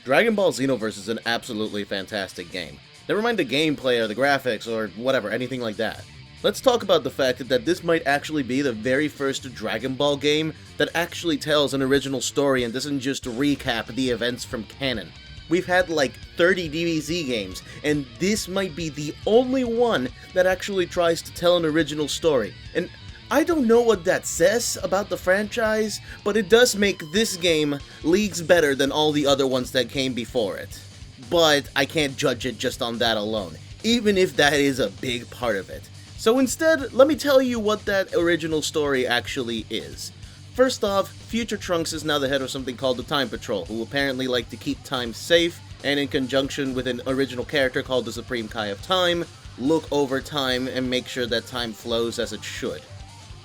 Dragon Ball Xenoverse is an absolutely fantastic game. Never mind the gameplay or the graphics or whatever, anything like that. Let's talk about the fact that this might actually be the very first Dragon Ball game that actually tells an original story and doesn't just recap the events from canon. We've had like 30 DBZ games, and this might be the only one that actually tries to tell an original story. And I don't know what that says about the franchise, but it does make this game leagues better than all the other ones that came before it. But I can't judge it just on that alone, even if that is a big part of it. So instead, let me tell you what that original story actually is. First off, Future Trunks is now the head of something called the Time Patrol, who apparently like to keep time safe, and in conjunction with an original character called the Supreme Kai of Time, look over time and make sure that time flows as it should.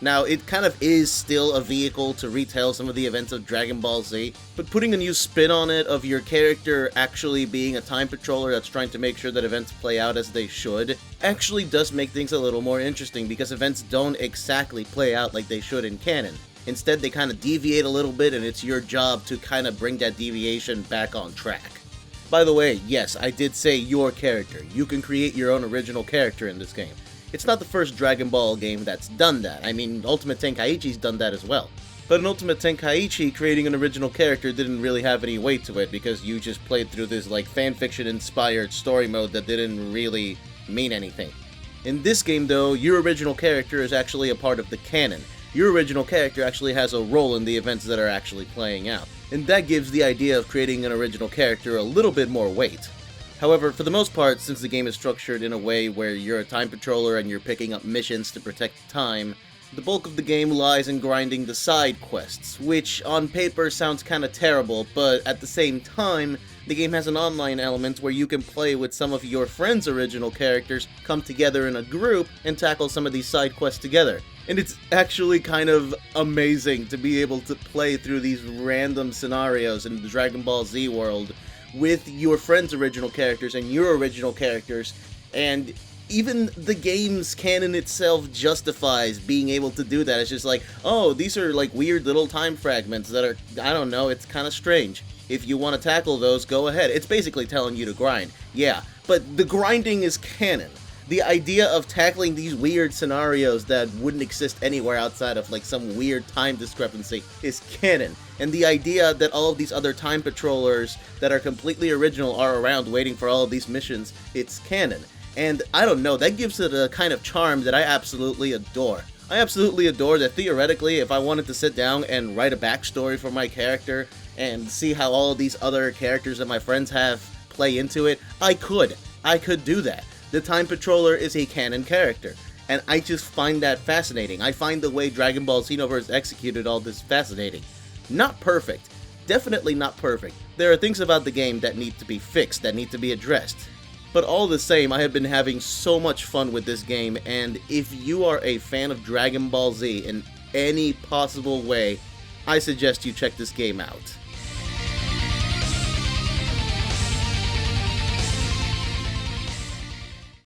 Now, it kind of is still a vehicle to retell some of the events of Dragon Ball Z, but putting a new spin on it of your character actually being a time patroller that's trying to make sure that events play out as they should, actually does make things a little more interesting because events don't exactly play out like they should in canon. Instead, they kind of deviate a little bit, and it's your job to kind of bring that deviation back on track. By the way, yes, I did say your character. You can create your own original character in this game. It's not the first Dragon Ball game that's done that. I mean, Ultimate Tenkaichi's done that as well. But in Ultimate Tenkaichi, creating an original character didn't really have any weight to it because you just played through this like fanfiction-inspired story mode that didn't really mean anything. In this game though, your original character is actually a part of the canon. Your original character actually has a role in the events that are actually playing out. And that gives the idea of creating an original character a little bit more weight. However, for the most part, since the game is structured in a way where you're a time patroller and you're picking up missions to protect time, the bulk of the game lies in grinding the side quests, which on paper sounds kinda terrible, but at the same time, the game has an online element where you can play with some of your friends' original characters, come together in a group, and tackle some of these side quests together. And it's actually kind of amazing to be able to play through these random scenarios in the Dragon Ball Z world with your friends' original characters and your original characters, and even the game's canon itself justifies being able to do that. It's just like, oh, these are like weird little time fragments that are, I don't know, it's kind of strange. If you want to tackle those, go ahead. It's basically telling you to grind. Yeah, but the grinding is canon. The idea of tackling these weird scenarios that wouldn't exist anywhere outside of like some weird time discrepancy is canon. And the idea that all of these other time patrollers that are completely original are around waiting for all of these missions, it's canon. And I don't know, that gives it a kind of charm that I absolutely adore. I absolutely adore that theoretically, if I wanted to sit down and write a backstory for my character and see how all of these other characters that my friends have play into it, I could. I could do that. The Time Patroller is a canon character, and I just find that fascinating. I find the way Dragon Ball Xenoverse executed all this fascinating. Not perfect. Definitely not perfect. There are things about the game that need to be fixed, that need to be addressed. But all the same, I have been having so much fun with this game, and if you are a fan of Dragon Ball Z in any possible way, I suggest you check this game out.